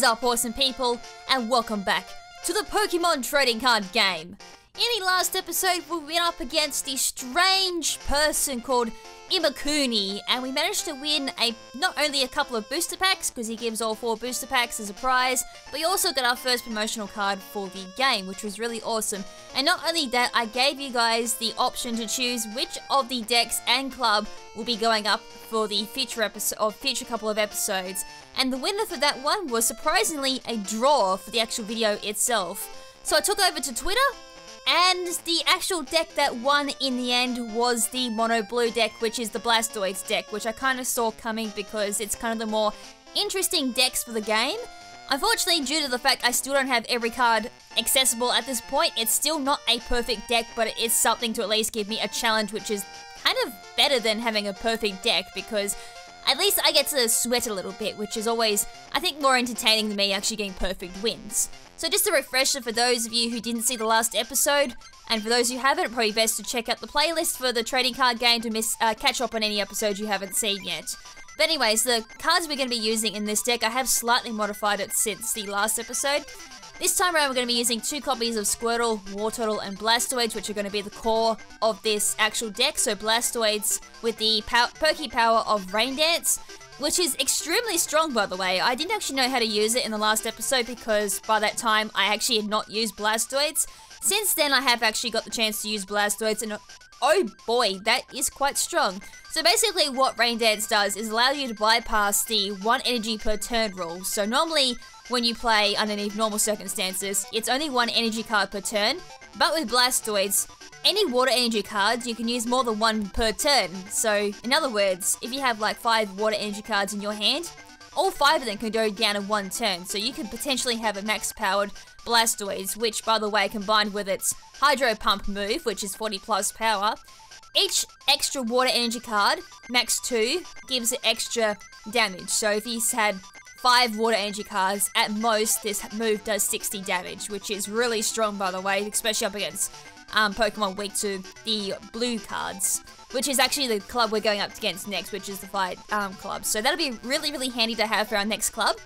up, awesome people, and welcome back to the Pokemon trading card game. In the last episode, we went up against the strange person called Imakuni, and we managed to win not only a couple of booster packs, because he gives all 4 booster packs as a prize, but we also got our first promotional card for the game, which was really awesome. And not only that, I gave you guys the option to choose which of the decks and club will be going up for the future couple of episodes. And the winner for that one was surprisingly a draw for the actual video itself. So I took over to Twitter, and the actual deck that won in the end was the Mono Blue deck, which is the Blastoise deck, which I kind of saw coming because it's kind of the more interesting decks for the game. Unfortunately, due to the fact I still don't have every card accessible at this point, it's still not a perfect deck, but it is something to at least give me a challenge, which is kind of better than having a perfect deck, because at least I get to sweat a little bit, which is always, I think, more entertaining than me actually getting perfect wins. So just a refresher for those of you who didn't see the last episode, and for those who haven't, probably best to check out the playlist for the trading card game to catch up on any episodes you haven't seen yet. But anyways, the cards we're going to be using in this deck, I have slightly modified it since the last episode. This time around, we're going to be using 2 copies of Squirtle, Wartortle, and Blastoise, which are going to be the core of this actual deck. So Blastoise with the perky power of Rain Dance, which is extremely strong, by the way. I didn't actually know how to use it in the last episode because by that time, I actually had not used Blastoise. Since then, I have actually got the chance to use Blastoise, and oh boy, that is quite strong. So basically what Rain Dance does is allow you to bypass the 1 energy per turn rule. So normally, when you play underneath normal circumstances, it's only 1 energy card per turn, but with Blastoise, any water energy cards, you can use more than 1 per turn. So, in other words, if you have like 5 water energy cards in your hand, all 5 of them can go down in 1 turn. So you could potentially have a max-powered Blastoise, which, by the way, combined with its Hydro Pump move, which is 40 plus power, each extra water energy card, max 2, gives it extra damage. So if he's had 5 water energy cards, at most, this move does 60 damage, which is really strong, by the way, especially up against Pokemon weak to the blue cards, which is actually the club we're going up against next, which is the Fight Club. So that'll be really, really handy to have for our next club.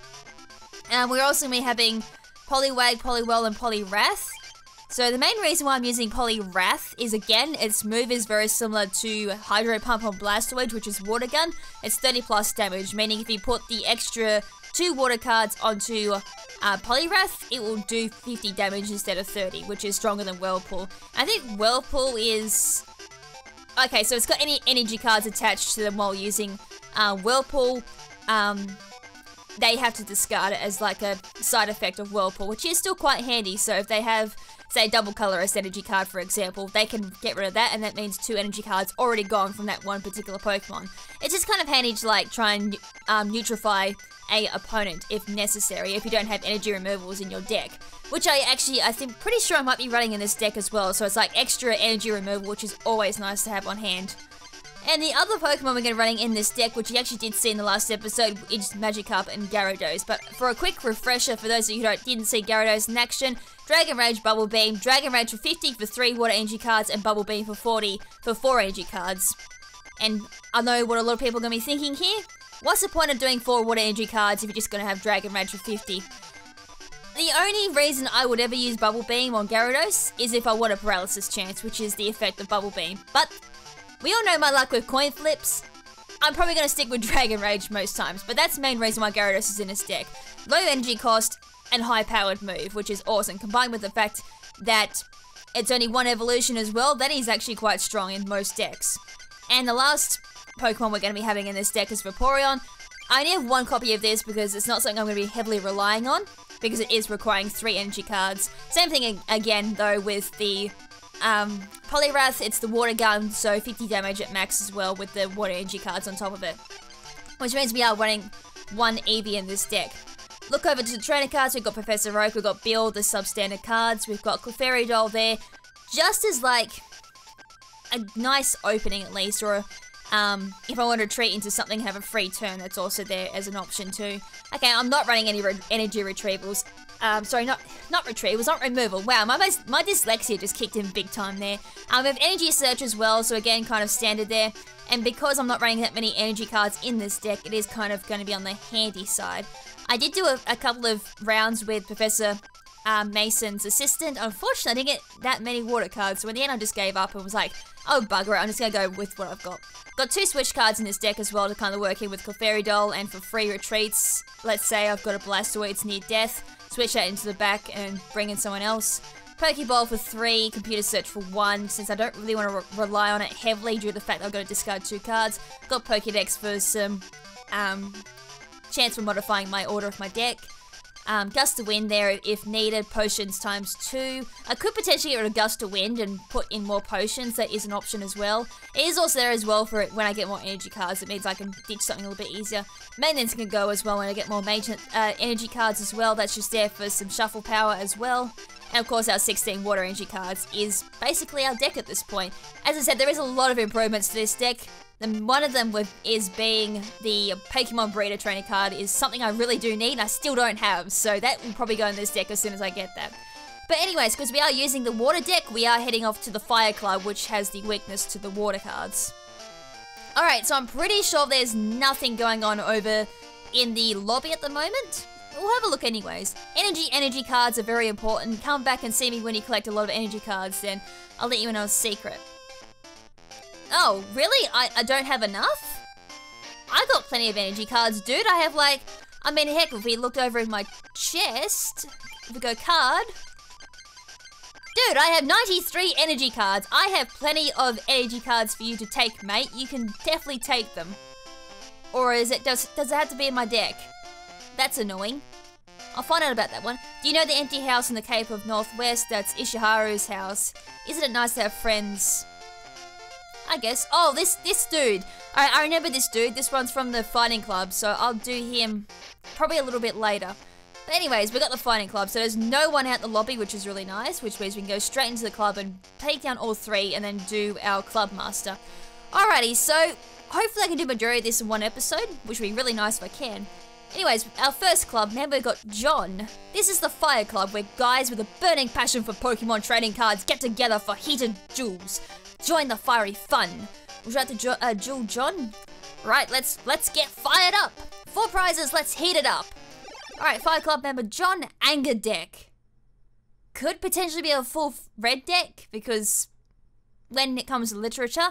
We're also going to be having Poliwag, Poliwell, and Poliwrath. So the main reason why I'm using Poliwrath is, again, its move is very similar to Hydro Pump on Blastoise, which is Water Gun. It's 30 plus damage, meaning if you put the extra 2 water cards onto Poliwrath, it will do 50 damage instead of 30, which is stronger than Whirlpool. I think Whirlpool is... Okay, so it's got any energy cards attached to them while using Whirlpool. They have to discard it as like a side effect of Whirlpool, which is still quite handy. So if they have, say, double colorless energy card, for example, they can get rid of that, and that means 2 energy cards already gone from that one particular Pokemon. It's just kind of handy to like try and neutrify a opponent if necessary, if you don't have energy removals in your deck. Which I think pretty sure I might be running in this deck as well, so it's like extra energy removal, which is always nice to have on hand. And the other Pokemon we're going to be running in this deck, which you actually did see in the last episode, is Magikarp and Gyarados. But for a quick refresher, for those of you who didn't see Gyarados in action, Dragon Rage, Bubble Beam, Dragon Rage for 50 for 3 water energy cards, and Bubble Beam for 40 for 4 energy cards. And I know what a lot of people are going to be thinking here. What's the point of doing 4 water energy cards if you're just going to have Dragon Rage for 50? The only reason I would ever use Bubble Beam on Gyarados is if I want a paralysis chance, which is the effect of Bubble Beam. But we all know my luck with coin flips. I'm probably going to stick with Dragon Rage most times, but that's the main reason why Gyarados is in this deck. Low energy cost and high powered move, which is awesome, combined with the fact that it's only 1 evolution as well. That is actually quite strong in most decks. And the last Pokemon we're going to be having in this deck is Vaporeon. I only have 1 copy of this because it's not something I'm going to be heavily relying on, because it is requiring 3 energy cards. Same thing again, though, with the Poliwrath. It's the Water Gun, so 50 damage at max as well with the water energy cards on top of it. Which means we are running 1 Eevee in this deck. Look over to the trainer cards. We've got Professor Oak, we've got Bill, the substandard cards. We've got Clefairy Doll there, just as like a nice opening at least, or if I want to retreat into something and have a free turn, that's also there as an option too. Okay, I'm not running any energy retrievals. Sorry, not retrievals, not removal. Wow, my dyslexia just kicked in big time there. We have energy search as well, so again, kind of standard there. And because I'm not running that many energy cards in this deck, it is kind of going to be on the handy side. I did do a couple of rounds with Professor Mason's assistant. Unfortunately, I didn't get that many water cards, so in the end I just gave up and was like, oh bugger it, I'm just going to go with what I've got. Got 2 switch cards in this deck as well to kind of work in with Clefairy Doll, and for free retreats, let's say I've got a Blastoise near death, switch that into the back and bring in someone else. Pokeball for 3, Computer Search for 1, since I don't really want to rely on it heavily due to the fact that I've got to discard 2 cards. Got Pokedex for some chance for modifying my order of my deck. Gust of Wind there if needed, potions times 2. I could potentially get rid of Gust of Wind and put in more potions, that is an option as well. It is also there as well for it when I get more energy cards, it means I can ditch something a little bit easier. Maintenance can go as well when I get more energy cards as well, that's just there for some shuffle power as well. And of course our 16 water energy cards is basically our deck at this point. As I said, there is a lot of improvements to this deck. And one of them is being the Pokemon Breeder Trainer card is something I really do need and I still don't have. So that will probably go in this deck as soon as I get that. But anyways, because we are using the water deck, we are heading off to the Fire Club, which has the weakness to the water cards. Alright, so I'm pretty sure there's nothing going on over in the lobby at the moment. We'll have a look anyways. Energy cards are very important. Come back and see me when you collect a lot of energy cards, then I'll let you know a secret. Oh, really? I don't have enough? I got plenty of energy cards, dude. I have like, I mean, heck, if we looked over in my chest, if we go card. Dude, I have 93 energy cards. I have plenty of energy cards for you to take, mate. You can definitely take them. Or is it, does it have to be in my deck? That's annoying. I'll find out about that one. Do you know the empty house in the Cape of Northwest? That's Ishiharu's house. Isn't it nice to have friends? I guess. Oh, this dude. I remember this dude. This one's from the fighting club, so I'll do him probably a little bit later. But anyways, we got the fighting club, so there's no one out in the lobby, which is really nice, which means we can go straight into the club and take down all 3 and then do our club master. Alrighty, so hopefully I can do majority of this in one episode, which would be really nice if I can. Anyways, our first club member got John. This is the Fire Club, where guys with a burning passion for Pokemon trading cards get together for heated duels. Join the fiery fun. Would you like to duel John? Right, let's get fired up. 4 prizes, let's heat it up. Alright, Fire Club member John, Anger deck. Could potentially be a full red deck, because when it comes to literature,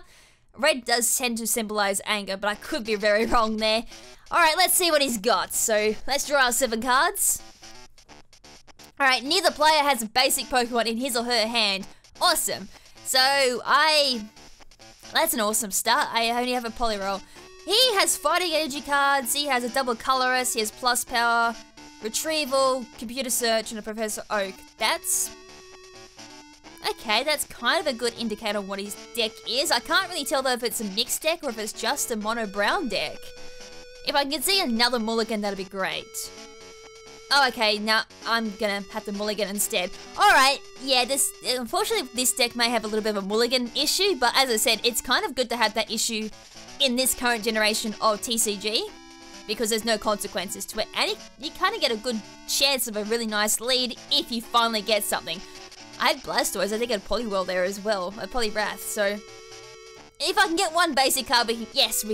red does tend to symbolize anger, but I could be very wrong there. Alright, let's see what he's got. So, let's draw our 7 cards. Alright, neither player has a basic Pokemon in his or her hand. Awesome. So, that's an awesome start. I only have a Poliwhirl. He has fighting energy cards, he has a double colorless, he has plus power, retrieval, computer search, and a Professor Oak. That's... okay, that's kind of a good indicator of what his deck is. I can't really tell though if it's a mixed deck or if it's just a mono brown deck. If I can see another mulligan, that'd be great. Oh, okay, now I'm gonna have to mulligan instead. Alright, yeah, unfortunately this deck may have a little bit of a mulligan issue, but as I said, it's kind of good to have that issue in this current generation of TCG, because there's no consequences to it, and you kind of get a good chance of a really nice lead if you finally get something. I had Blastoise, I think I had Poliwhirl there as well, a Poliwrath, so... if I can get one basic card, we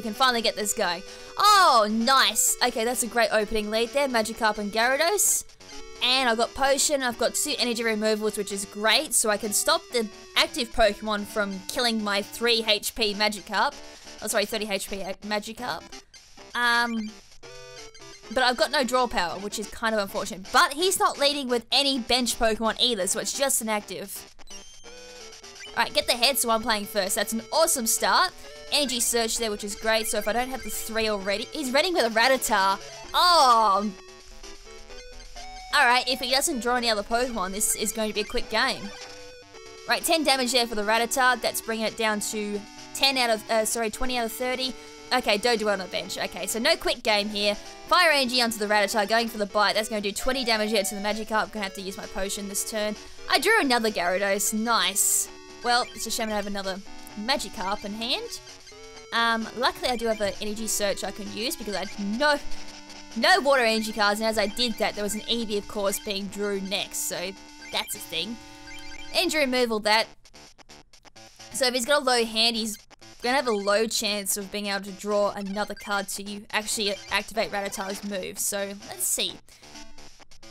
can finally get this going. Oh, nice. Okay, that's a great opening lead there. Magikarp and Gyarados. And I've got Potion. I've got 2 energy removals, which is great. So I can stop the active Pokemon from killing my 3 HP Magikarp. Oh, sorry, 30 HP Magikarp. But I've got no draw power, which is kind of unfortunate. But he's not leading with any bench Pokemon either, so it's just an active. Alright, get the head, so I'm playing first. That's an awesome start. Energy search there, which is great. So if I don't have the 3 already... he's ready with a Rattata. Oh! Alright, if he doesn't draw any other Pokemon, this is going to be a quick game. Right, 10 damage there for the Rattata. That's bringing it down to 20 out of 30. Okay, Doduel on the bench. Okay, so no quick game here. Fire Energy onto the Rattata, going for the bite. That's going to do 20 damage here to the Magikarp. I'm going to have to use my potion this turn. I drew another Gyarados. Nice. Well, it's a shame I have another Magikarp in hand. Luckily I do have an energy search I can use because I had no water energy cards, and as I did that, there was an Eevee, of course, being drew next, so that's a thing. Energy removal that. So if he's got a low hand, he's gonna have a low chance of being able to draw another card to actually activate Rattata's move. So let's see.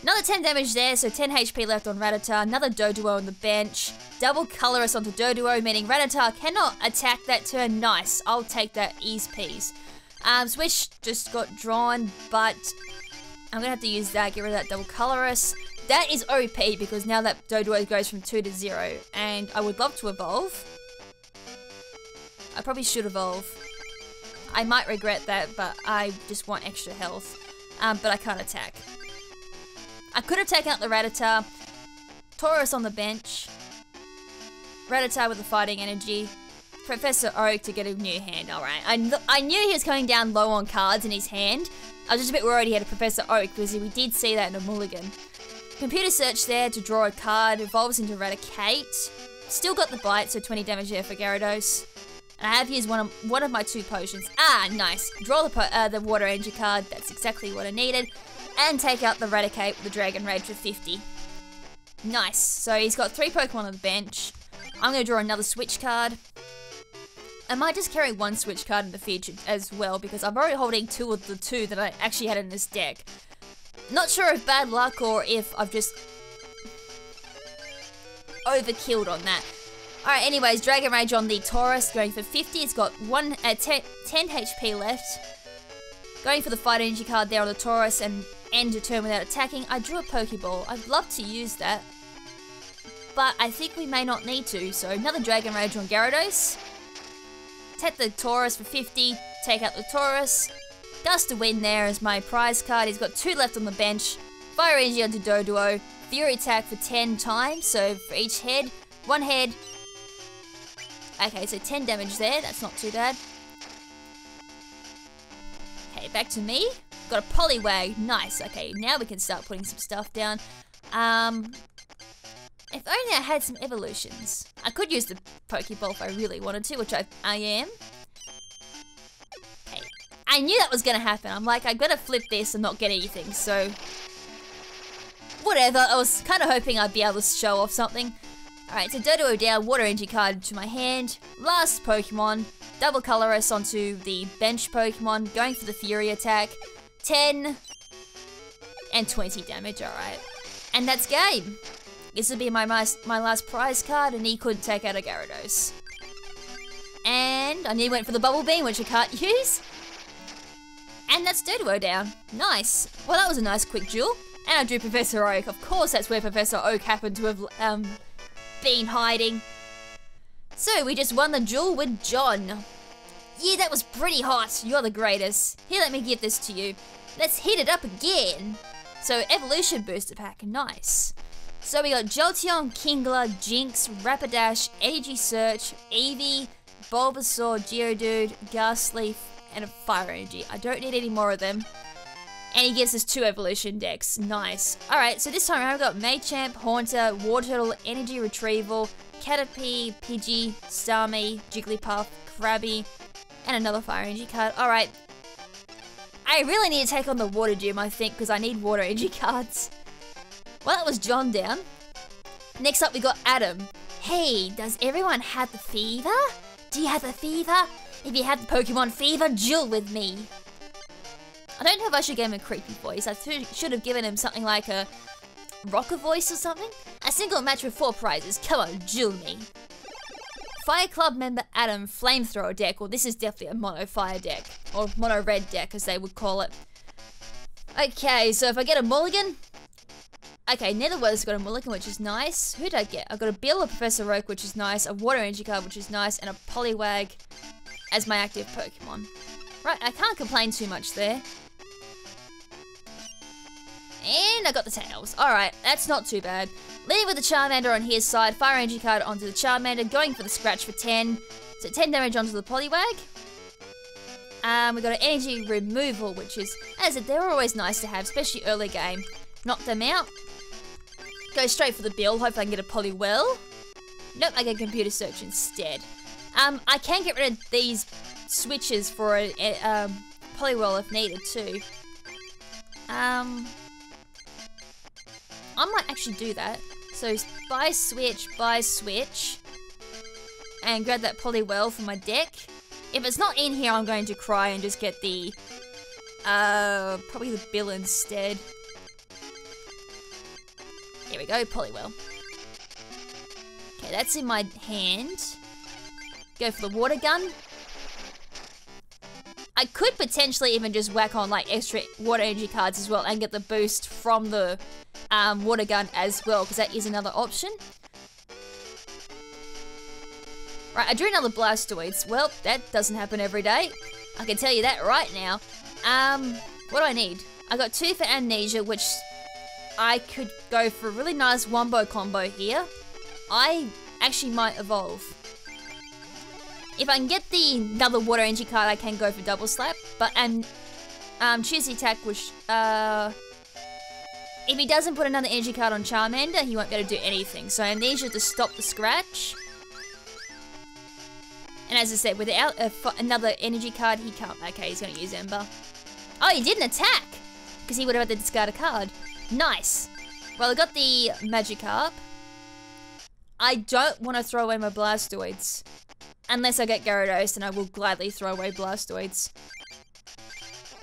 Another 10 damage there, so 10 HP left on Rattata. Another Doduo on the bench. Double Colorless onto Doduo, meaning Rattata cannot attack that turn. Nice, I'll take that ease peas. Switch just got drawn, but I'm gonna have to use that, get rid of that Double Colorless. That is OP because now that Doduo goes from 2 to 0, and I would love to evolve. I probably should evolve. I might regret that, but I just want extra health. But I can't attack. I could have taken out the Rattata, Taurus on the bench, Rattata with the fighting energy, Professor Oak to get a new hand. Alright, I knew he was coming down low on cards in his hand. I was just a bit worried he had a Professor Oak because we did see that in a mulligan. Computer search there to draw a card, evolves into Raticate. Still got the bite, so 20 damage there for Gyarados. And I have used one of my 2 potions. Ah, nice. Draw the Water Energy card, that's exactly what I needed. And take out the Raticate with the Dragon Rage for 50. Nice. So he's got 3 Pokemon on the bench. I'm going to draw another Switch card. I might just carry 1 Switch card in the future as well, because I'm already holding 2 of the 2 that I actually had in this deck. Not sure if bad luck or if I've just overkilled on that. Alright, anyways, Dragon Rage on the Taurus, going for 50. It's got 10 HP left. Going for the Fight Energy card there on the Taurus and end a turn without attacking. I drew a Pokeball. I'd love to use that, but I think we may not need to. So another Dragon Rage on Gyarados. Take the Taurus for 50. Take out the Taurus. Gust of Wind there as my prize card. He's got 2 left on the bench. Fire Energy onto Doduo. Fury Attack for 10 times. So for each head, 1 head. Okay, so 10 damage there. That's not too bad. Okay, back to me. Got a Poliwag. Nice. Okay, now we can start putting some stuff down. If only I had some evolutions. I could use the Pokeball if I really wanted to, which I am. Okay. I knew that was going to happen. I'm like, I'm going to flip this and not get anything, so whatever. I was kind of hoping I'd be able to show off something. Alright, so Doduo down, Water Energy card to my hand. Last Pokemon. Double Colorless onto the bench Pokemon, going for the Fury attack. 10 and 20 damage, alright. And that's game. This would be my last prize card, and he couldn't take out a Gyarados. And I nearly went for the Bubble Beam, which I can't use. And that's Doduo down. Nice. Well, that was a nice quick duel. And I drew Professor Oak. Of course, that's where Professor Oak happened to have been hiding. So we just won the duel with John. Yeah, that was pretty hot. You're the greatest. Here, let me give this to you. Let's heat it up again. So Evolution Booster Pack, nice. So we got Jolteon, Kingler, Jinx, Rapidash, Energy Search, Eevee, Bulbasaur, Geodude, Ghastly, and a Fire Energy. I don't need any more of them. And he gives us 2 evolution decks. Nice. Alright, so this time around we've got Machamp, Haunter, Wartortle, Energy Retrieval, Caterpie, Pidgey, Starmie, Jigglypuff, Krabby, and another Fire Energy card. Alright. I really need to take on the Water Gym, I think, because I need Water Energy cards. Well, that was John down. Next up we got Adam. Hey, does everyone have the fever? Do you have the fever? If you have the Pokemon fever, duel with me. I don't know if I should give him a creepy voice. I should have given him something like a rocker voice or something. A single match with 4 prizes. Come on, duel me. Fire Club member Adam, Flamethrower deck. Well, this is definitely a mono fire deck. Or mono red deck, as they would call it. Okay, so if I get a mulligan. Okay, Netherweather's got a mulligan, which is nice. Who did I get? I got a Bill, a Professor Oak, which is nice. A Water Energy card, which is nice. And a Poliwag as my active Pokemon. Right, I can't complain too much there. And I got the Tails. Alright, that's not too bad. Leading with the Charmander on his side. Fire Energy card onto the Charmander. Going for the Scratch for 10. So 10 damage onto the Poliwag. We got an Energy Removal, which is, as I said, they're always nice to have, especially early game. Knock them out. Go straight for the Bill. Hopefully I can get a Poliwhirl. Nope, I get Computer Search instead. I can get rid of these switches for a Poliwhirl if needed too. I might actually do that. So buy switch, and grab that Poliwhirl for my deck. If it's not in here, I'm going to cry and just get the, probably the bill instead. Here we go, Polywell. Okay, that's in my hand. Go for the water gun. I could potentially even just whack on like extra water energy cards as well and get the boost from the water gun as well, because that is another option. Right, I drew another Blastoise. Well, that doesn't happen every day. I can tell you that right now. What do I need? I got 2 for Amnesia, which I could go for a really nice Wombo combo here. I actually might evolve. If I can get the another water energy card, I can go for Double Slap. But choose the attack, which if he doesn't put another energy card on Charmander, he won't be able to do anything. So Amnesia to stop the scratch. And as I said, without another energy card, he can't. Okay, he's going to use Ember. Oh, he didn't attack! Because he would have had to discard a card. Nice. Well, I got the Magikarp. I don't want to throw away my Blastoids. Unless I get Gyarados, and I will gladly throw away Blastoids.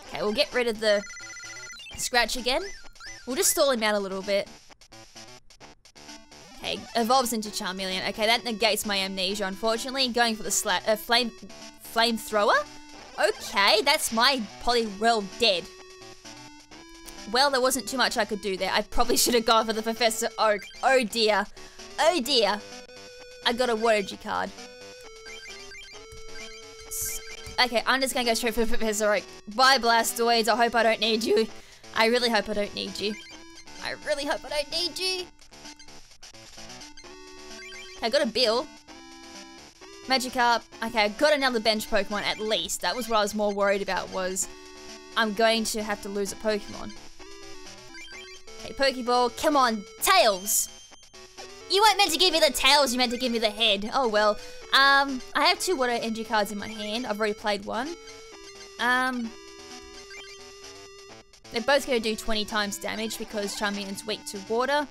Okay, we'll get rid of the scratch again. We'll just stall him out a little bit. Okay, evolves into Charmeleon. Okay, that negates my Amnesia, unfortunately. Going for the flamethrower. Okay, that's my Poliwhirl dead. Well, there wasn't too much I could do there. I probably should have gone for the Professor Oak. Oh dear. Oh dear. I got a Water Energy card. Okay, I'm just gonna go straight for Professor Oak. Bye, Blastoids. I hope I don't need you. I really hope I don't need you. I really hope I don't need you. Okay, I got a Bill. Magikarp. Okay, I got another bench Pokemon at least. That was what I was more worried about, was I'm going to have to lose a Pokemon. Okay, Pokeball. Come on, Tails. You weren't meant to give me the tails, you meant to give me the head. Oh well. I have 2 water energy cards in my hand. I've already played one. They're both going to do 20 times damage because Charmeleon's weak to water.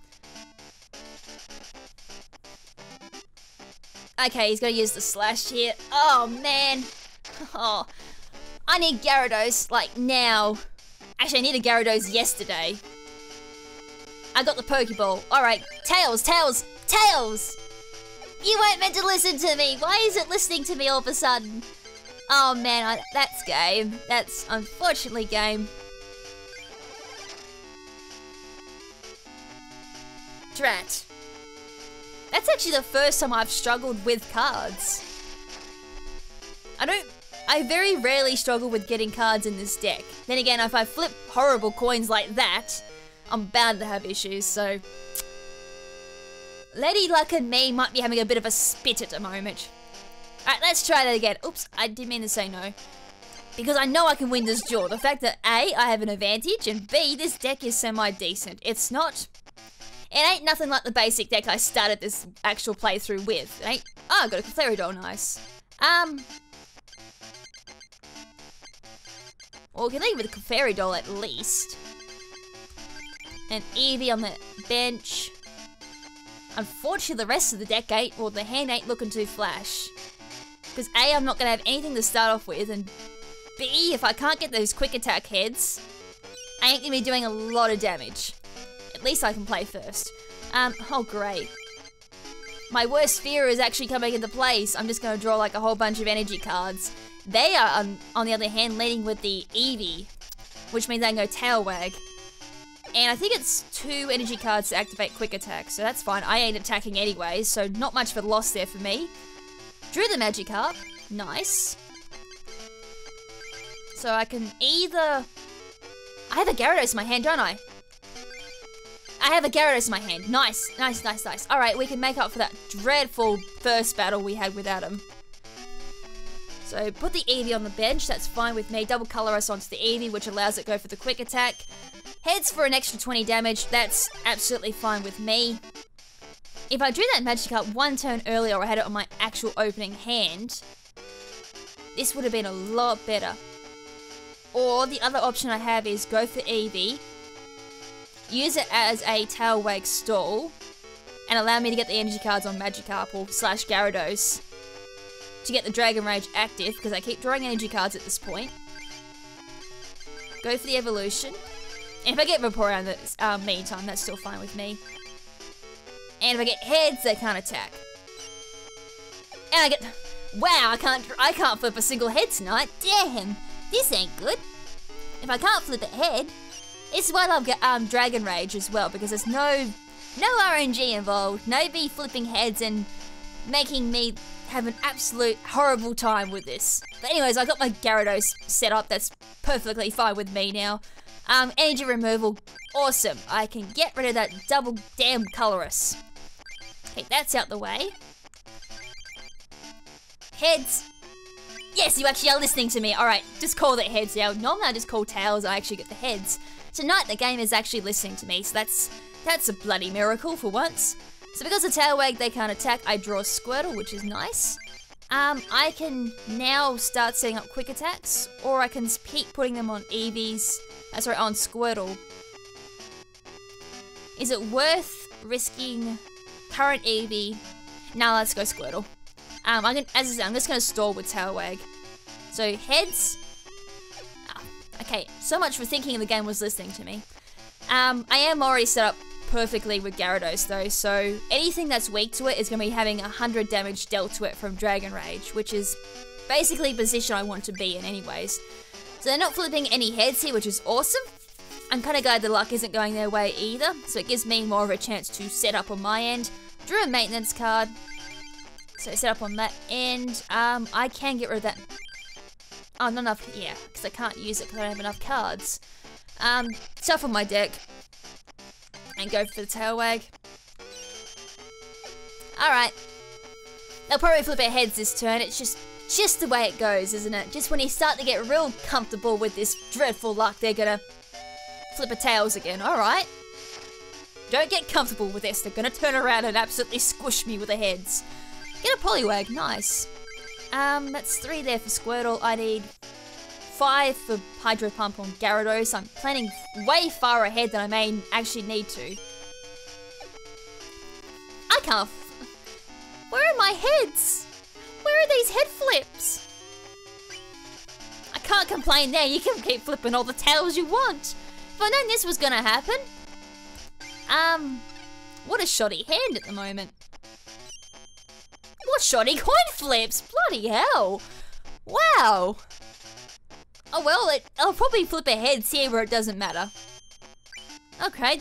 Okay, he's going to use the slash here. Oh man. Oh, I need Gyarados, like now. Actually, I needed Gyarados yesterday. I got the Pokeball. Alright, Tails, Tails, Tails! You weren't meant to listen to me. Why is it listening to me all of a sudden? Oh man, that's game. That's unfortunately game. Drat. That's actually the first time I've struggled with cards. I very rarely struggle with getting cards in this deck. Then again, if I flip horrible coins like that, I'm bound to have issues, so... Lady Luck and me might be having a bit of a spit at the moment. Alright, let's try that again. Oops, I didn't mean to say no. Because I know I can win this duel. The fact that A, I have an advantage, and B, this deck is semi-decent. It's not... It ain't nothing like the basic deck I started this actual playthrough with. It ain't... Oh, I got a Clefairy nice. Well, we can leave with a Clefairy at least. And Eevee on the bench. Unfortunately, the rest of the deck ain't, well, the hand ain't looking too flash. Because A, I'm not going to have anything to start off with, and B, if I can't get those quick attack heads, I ain't going to be doing a lot of damage. At least I can play first. Oh great. My worst fear is actually coming into place. I'm just going to draw like a whole bunch of energy cards. They are, on the other hand, leading with the Eevee, which means I can go Tail Wag. And I think it's 2 energy cards to activate quick attack, so that's fine. I ain't attacking anyway, so not much of a loss there for me. Drew the Magikarp. Nice. So I can either... I have a Gyarados in my hand, don't I? I have a Gyarados in my hand. Nice, nice, nice, nice. Alright, we can make up for that dreadful first battle we had without him. So put the Eevee on the bench, that's fine with me. Double Colorus onto the Eevee, which allows it to go for the quick attack. Heads for an extra 20 damage, that's absolutely fine with me. If I drew that Magikarp 1 turn earlier or I had it on my actual opening hand, this would have been a lot better. Or the other option I have is go for Eevee, use it as a Tail Wag stall, and allow me to get the energy cards on Magikarp or / Gyarados. to get the Dragon Rage active, because I keep drawing energy cards at this point. Go for the evolution. And if I get Vaporeon in the meantime, that's still fine with me. And if I get heads, they can't attack. And I get... Wow, I can't flip a single head tonight. Damn, this ain't good. If I can't flip a head, this is why I love Dragon Rage as well, because there's no RNG involved, no me flipping heads and making me have an absolute horrible time with this. But anyways, I got my Gyarados set up. That's perfectly fine with me now. Energy removal, awesome. I can get rid of that double damn Colorus. Okay, that's out the way. Heads. Yes, you actually are listening to me. Alright, just call it heads now. Normally I just call tails, I actually get the heads. Tonight the game is actually listening to me, so that's a bloody miracle for once. So because of Tail Wag they can't attack, I draw Squirtle, which is nice. I can now start setting up quick attacks, or I can keep putting them on Eevees, on Squirtle. Is it worth risking current Eevee? Now let's go Squirtle. As I said, I'm just going to stall with Tail Wag. So, heads. Okay, so much for thinking the game was listening to me. I am already set up perfectly with Gyarados though, so anything that's weak to it is going to be having 100 damage dealt to it from Dragon Rage, which is basically the position I want to be in anyways. So they're not flipping any heads here, which is awesome. I'm kind of glad the luck isn't going their way either, so it gives me more of a chance to set up on my end. Drew a maintenance card. So set up on that end. I can get rid of that. Oh, not enough. Yeah, because I can't use it because I don't have enough cards. Shuffle my deck. And go for the Tail Wag. Alright. They'll probably flip their heads this turn. It's just the way it goes, isn't it? Just when you start to get real comfortable with this dreadful luck, they're gonna flip a tails again. Alright. Don't get comfortable with this. They're gonna turn around and absolutely squish me with the heads. Get a Poliwag, nice. That's 3 there for Squirtle. I need 5 for Hydro Pump on Gyarados. I'm planning way far ahead than I may actually need to. I can't... Where are my heads? Where are these head flips? I can't complain there. You can keep flipping all the tails you want. If I'd known this was gonna happen. What a shoddy hand at the moment. What shoddy coin flips? Bloody hell. Wow. Oh well, I'll probably flip a heads here where it doesn't matter. Okay,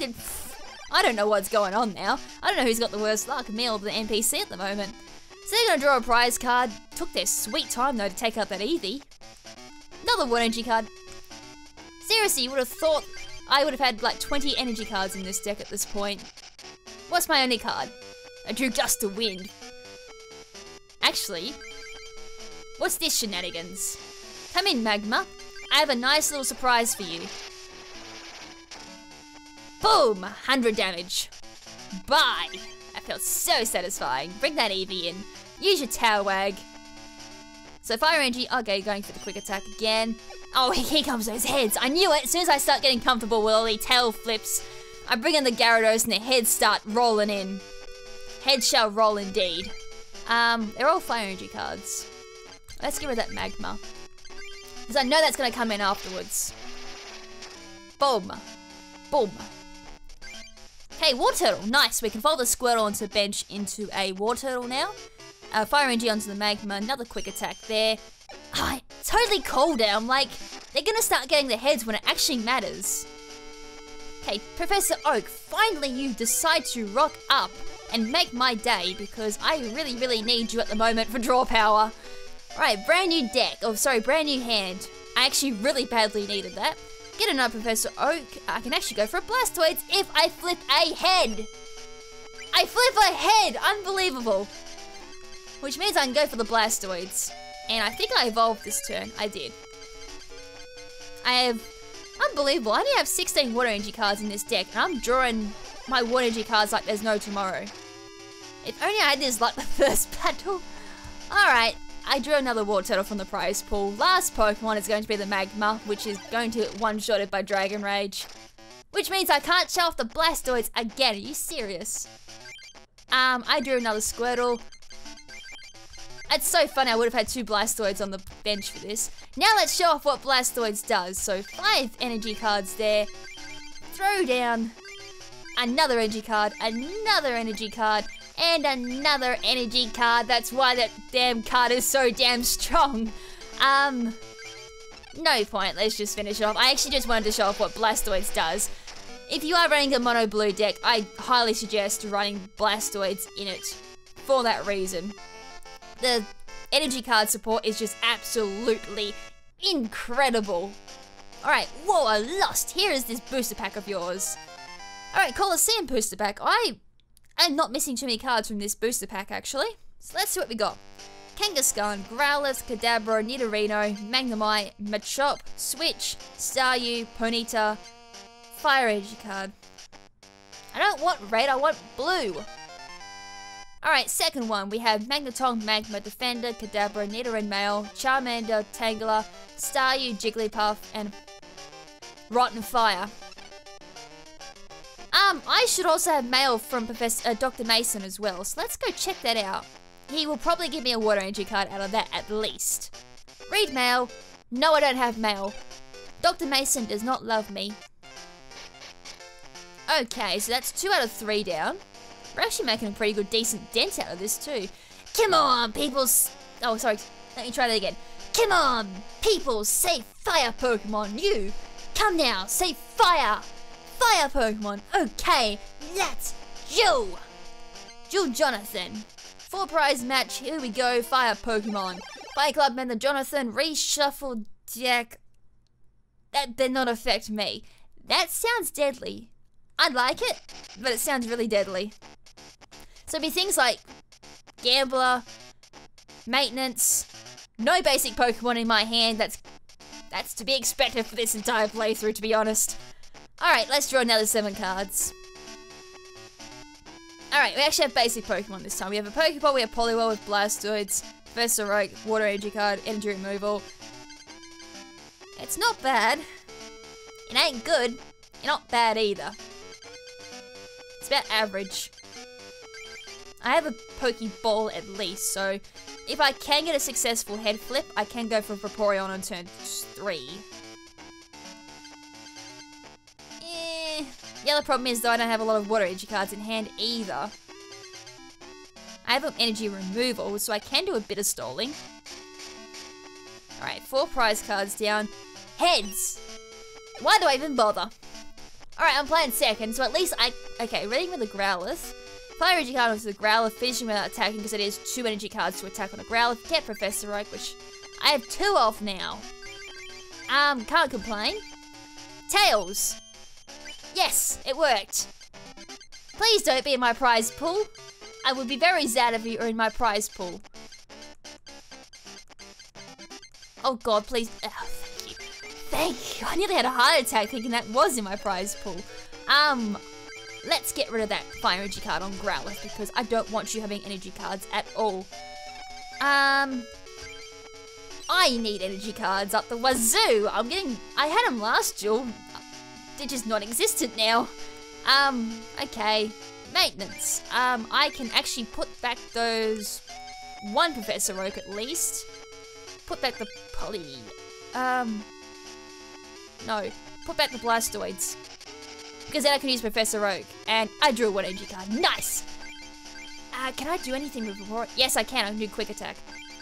I don't know what's going on now. I don't know who's got the worst luck, me or the NPC at the moment. So they're gonna draw a prize card. Took their sweet time though to take out that Eevee. Another 1 energy card. Seriously, you would have thought I would have had like 20 energy cards in this deck at this point. What's my only card? I drew Gust of Wind. Actually, what's this shenanigans? Come in, Magma. I have a nice little surprise for you. Boom! 100 damage. Bye! That felt so satisfying. Bring that Eevee in. Use your Tail Wag. So Fire Energy, okay, going for the quick attack again. Oh, here comes those heads. I knew it. As soon as I start getting comfortable with all the tail flips, I bring in the Gyarados and the heads start rolling in. Heads shall roll indeed. They're all Fire Energy cards. Let's get rid of that Magma. Because I know that's going to come in afterwards. Boom. Boom. Okay, Water Turtle. Nice. We can fold the Squirtle onto the bench into a Water Turtle now. Fire Energy onto the Magma. Another quick attack there. Totally cold down. Like, they're going to start getting the heads when it actually matters. Okay, Professor Oak. Finally you decide to rock up and make my day, because I really, really need you at the moment for draw power. Right, brand new deck. Oh, sorry, brand new hand. I actually really badly needed that. Get another Professor Oak. I can actually go for a Blastoise if I flip a head. I flip a head! Unbelievable. Which means I can go for the Blastoise. And I think I evolved this turn. I did. I have... Unbelievable. I only have 16 Water Energy cards in this deck, and I'm drawing my Water Energy cards like there's no tomorrow. If only I had this like the first battle. Alright, I drew another Water Turtle from the prize pool. Last Pokemon is going to be the Magma, which is going to get one-shotted by Dragon Rage. Which means I can't show off the Blastoise again. Are you serious? I drew another Squirtle. It's so funny, I would have had 2 Blastoids on the bench for this. Now let's show off what Blastoids does. So 5 energy cards there. Throw down another energy card, another energy card, and another energy card. That's why that damn card is so damn strong. No point, let's just finish it off. I actually just wanted to show off what Blastoids does. If you are running a mono blue deck, I highly suggest running Blastoids in it for that reason. The energy card support is just absolutely incredible. Alright, whoa, I lost. Here is this booster pack of yours. Alright, Colosseum booster pack. I am not missing too many cards from this booster pack, actually. So let's see what we got. Kangaskhan, Growlithe, Kadabra, Nidorino, Magnemite, Machop, Switch, Staryu, Ponyta, Fire Energy card. I don't want red, I want blue. Alright, second one. We have Magneton, Magma, Defender, Kadabra, Nidoran Male, Charmander, Tangela, Staryu, Jigglypuff, and Rotten Fire. I should also have mail from Dr. Mason as well, so let's go check that out. He will probably give me a water energy card out of that at least. Read mail. No, I don't have mail. Dr. Mason does not love me. Okay, so that's 2 out of 3 down. We're actually making a pretty good, decent dent out of this too. Come on, people. Oh, sorry. Let me try that again. Come on, people. Say fire, Pokemon. You. Come now. Say fire. Fire, Pokemon. Okay, let's go. Duel Jonathan. 4 prize match. Here we go. Fire, Pokemon. Fire Club member Jonathan. Reshuffle deck. That did not affect me. That sounds deadly. I'd like it, but it sounds really deadly. So it'd be things like Gambler, Maintenance, no basic Pokemon in my hand. That's to be expected for this entire playthrough, to be honest. Alright, let's draw another 7 cards. Alright, we actually have basic Pokemon this time. We have a Pokeball, we have Poliwhirl with Blastoids, Professor Oak, Water Energy card, Energy Removal. It's not bad. It ain't good. Not bad either. It's about average. I have a Pokeball at least, so if I can get a successful head flip, I can go for Vaporeon on turn 3. The other problem is, though, I don't have a lot of Water Energy cards in hand either. I have an Energy Removal, so I can do a bit of stalling. Alright, 4 prize cards down. Heads! Why do I even bother? Alright, I'm playing second, so at least okay, reading with a Growlithe. Fire Energy card with the Growlithe, finishing without attacking because it is 2 energy cards to attack on a Growlithe. Get Professor Oak, which I have 2 of now. Can't complain. Tails! Yes, it worked. Please don't be in my prize pool. I would be very sad if you were in my prize pool. Oh god, please. Oh, thank you. Thank you. I nearly had a heart attack thinking that was in my prize pool. Let's get rid of that Fire Energy card on Growlithe because I don't want you having energy cards at all. I need energy cards up the wazoo. I had them last duel. They're just non-existent now. Okay. Maintenance. I can actually put back those 1 Professor Oak at least. Put back the Poly. No. Put back the Blastoids. Because then I can use Professor Oak. And I drew a 1 energy card. Nice! Can I do anything with Vaporeon? Yes, I can. I can do Quick Attack.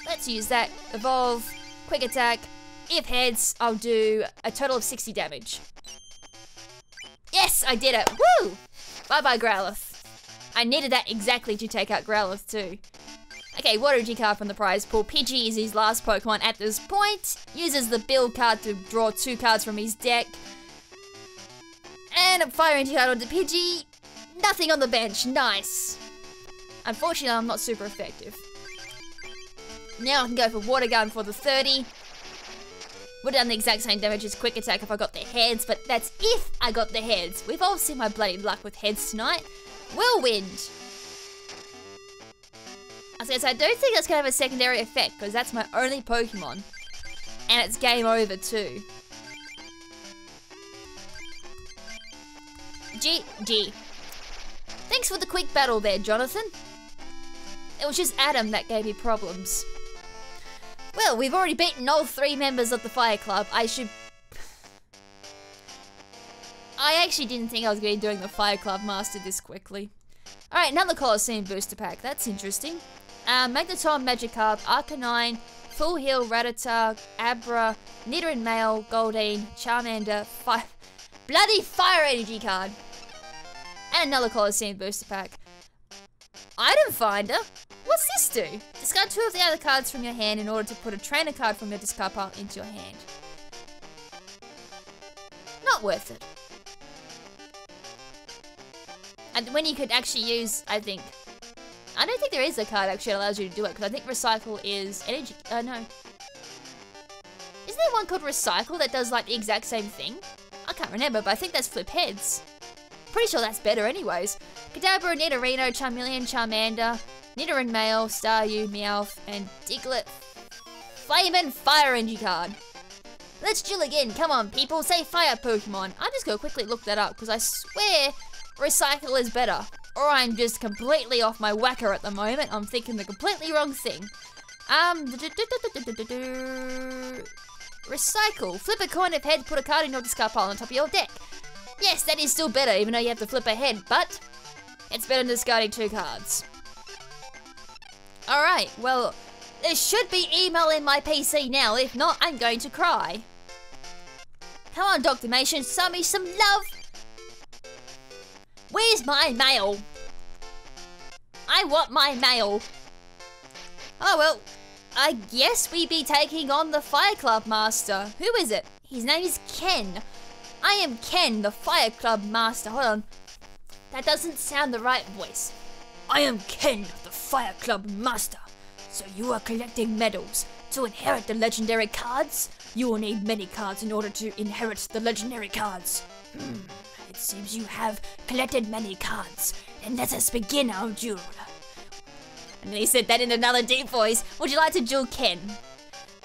Let's use that. Evolve. Quick Attack. If heads, I'll do a total of 60 damage. Yes, I did it. Woo! Bye-bye, Growlithe. I needed that exactly to take out Growlithe too. Okay, Water Energy card from the prize pool. Pidgey is his last Pokemon at this point. Uses the build card to draw 2 cards from his deck. And a Fire Energy card onto Pidgey. Nothing on the bench. Nice. Unfortunately, I'm not super effective. Now I can go for Water Gun for the 30. Would have done the exact same damage as Quick Attack if I got the heads, but that's if I got the heads. We've all seen my bloody luck with heads tonight. Whirlwind. I was gonna say, I don't think that's gonna have a secondary effect, because that's my only Pokemon. And it's game over too. GG. Thanks for the quick battle there, Jonathan. It was just Adam that gave me problems. Well, we've already beaten all 3 members of the Fire Club. I actually didn't think I was going to be doing the Fire Club Master this quickly. Alright, another Colosseum booster pack. That's interesting. Magneton, Magikarp, Arcanine, Full Heal, Rattata, Abra, Nidoran Male, Goldeen, Charmander, Bloody Fire Energy card. And another Colosseum booster pack. Item Finder? What's this do? Discard 2 of the other cards from your hand in order to put a trainer card from your discard pile into your hand. Not worth it. And when you could actually use, I don't think there is a card actually that allows you to do it, because I think Recycle is energy, no. Isn't there one called Recycle that does like the exact same thing? I can't remember, but I think that's Flip Heads. Pretty sure that's better anyways. Kadabra, Nidorino, Charmeleon, Charmander, Nidoran Male, Staryu, Meowth, and Diglett. Flamin' Fire Energy card. Let's duel again, come on people, say fire Pokemon. I'm just gonna quickly look that up, because I swear Recycle is better. Or I'm just completely off my whacker at the moment. I'm thinking the completely wrong thing. Recycle. Flip a coin of head, put a card in your discard pile on top of your deck. Yes, that is still better, even though you have to flip a head, but it's better than discarding 2 cards. Alright, well, there should be email in my PC now. If not, I'm going to cry. Come on, Dr. Mation, show me some love. Where's my mail? I want my mail. Oh well, I guess we be taking on the Fire Club Master. Who is it? His name is Ken. I am Ken, the Fire Club Master. Hold on. That doesn't sound the right voice. I am Ken, the Fire Club Master. So you are collecting medals. To inherit the legendary cards, you will need many cards in order to inherit the legendary cards. It seems you have collected many cards. Then let us begin our duel. And then he said that in another deep voice. Would you like to duel Ken?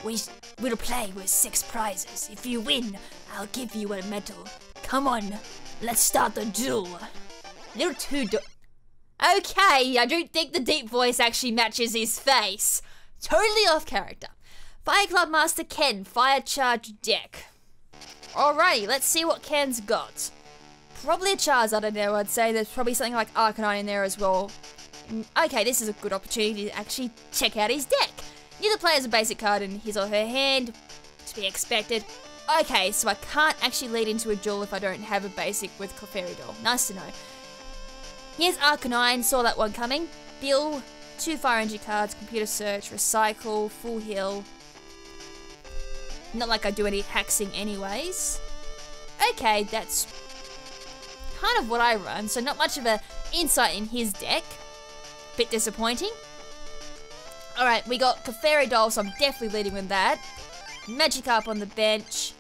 We'll play with 6 prizes. If you win, I'll give you a medal. Come on, let's start the duel. Little Okay, I don't think the deep voice actually matches his face. Totally off character. Fire Club Master Ken, Fire Charge deck. Alrighty, let's see what Ken's got. Probably a Charizard in there, I'd say. There's probably something like Arcanine in there as well. Okay, this is a good opportunity to actually check out his deck. Neither player has a basic card in his or her hand, to be expected. Okay, so I can't actually lead into a duel if I don't have a basic with Clefairy Doll. Nice to know. Here's Arcanine, saw that one coming. Bill, 2 Fire Energy cards, Computer Search, Recycle, Full Heal. Not like I do any hexing anyways. Okay, that's kind of what I run, so not much of an insight in his deck. Bit disappointing. Alright, we got Clefairy Doll, so I'm definitely leading with that. Magikarp on the bench.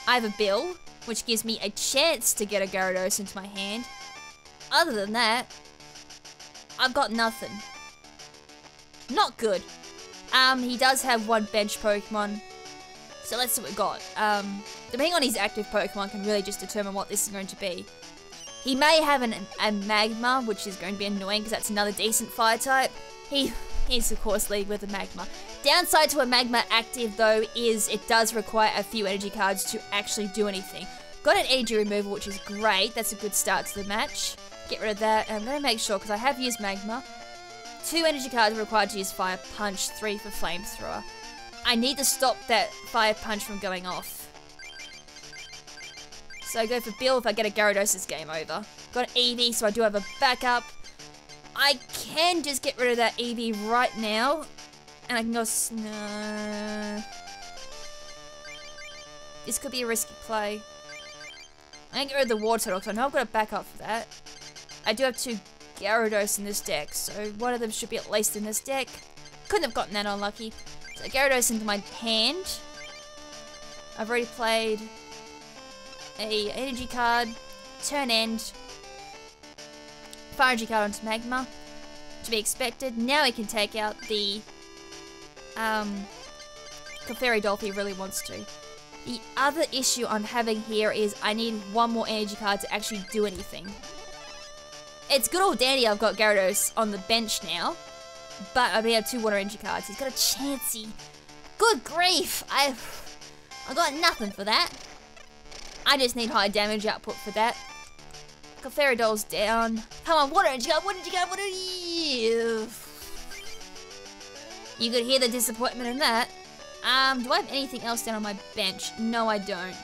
I have a Bill, which gives me a chance to get a Gyarados into my hand. Other than that, I've got nothing. Not good. He does have 1 bench Pokemon. So let's see what we got. Depending on his active Pokemon can really just determine what this is going to be. He may have a Magma, which is going to be annoying because that's another decent fire type. He's of course lead with a Magma. Downside to a Magma active though is it does require a few energy cards to actually do anything. Got an energy removal, which is great. That's a good start to the match. Get rid of that. And I'm going to make sure, because I have used Magma. 2 energy cards are required to use Fire Punch, 3 for Flamethrower. I need to stop that Fire Punch from going off. So I go for Bill. If I get a Gyarados, it's game over. Got an Eevee, so I do have a backup. I can just get rid of that Eevee right now. And I can go... This could be a risky play. I'm going to get rid of the Water Turtle, because I know I've got a backup for that. I do have 2 Gyarados in this deck, so one of them should be at least in this deck. Couldn't have gotten that unlucky. So Gyarados into my hand. I've already played a energy card, turn end, Fire Energy card onto Magma, to be expected. Now he can take out the Clefairy Doll if he really wants to. The other issue I'm having here is I need 1 more energy card to actually do anything. It's good old dandy I've got Gyarados on the bench now, But I only have 2 water energy cards. He's got a Chansey. Good grief! I got nothing for that. I just need high damage output for that. Clefairy down. Come on, water energy card, water energy card, water energy. You could hear the disappointment in that. Do I have anything else down on my bench? No, I don't.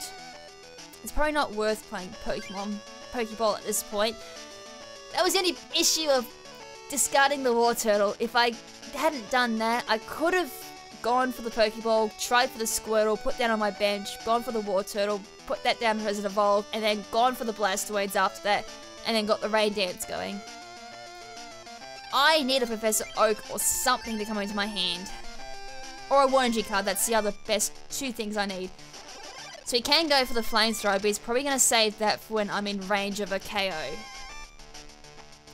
It's probably not worth playing Pokeball at this point. That was the only issue of discarding the War Turtle. If I hadn't done that, I could have gone for the Pokeball, tried for the Squirtle, put that on my bench, gone for the War Turtle, put that down as an Evolve, and then gone for the Blastoids after that, and then got the Rain Dance going. I need a Professor Oak or something to come into my hand. Or a War Energy card, that's the other best 2 things I need. So he can go for the Flamethrower, but he's probably going to save that for when I'm in range of a KO.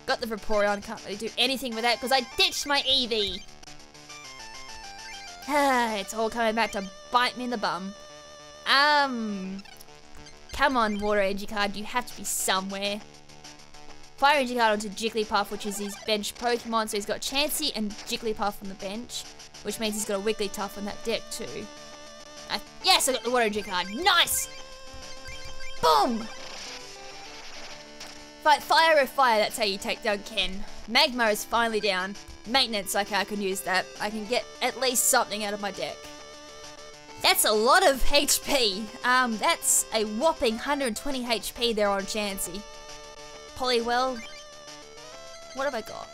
Got the Vaporeon, can't really do anything with that because I ditched my Eevee. It's all coming back to bite me in the bum. Come on, Water Energy card, you have to be somewhere. Fire Energy card onto Jigglypuff, which is his bench Pokemon, so he's got Chansey and Jigglypuff on the bench, which means he's got a Wigglytuff on that deck too. Yes, I got the Water Energy card. Nice! Boom! Fight fire with fire, that's how you take down Ken. Magma is finally down. Maintenance, okay, I can use that. I can get at least something out of my deck. That's a lot of HP. That's a whopping 120 HP there on Chansey. Poliwell. What have I got?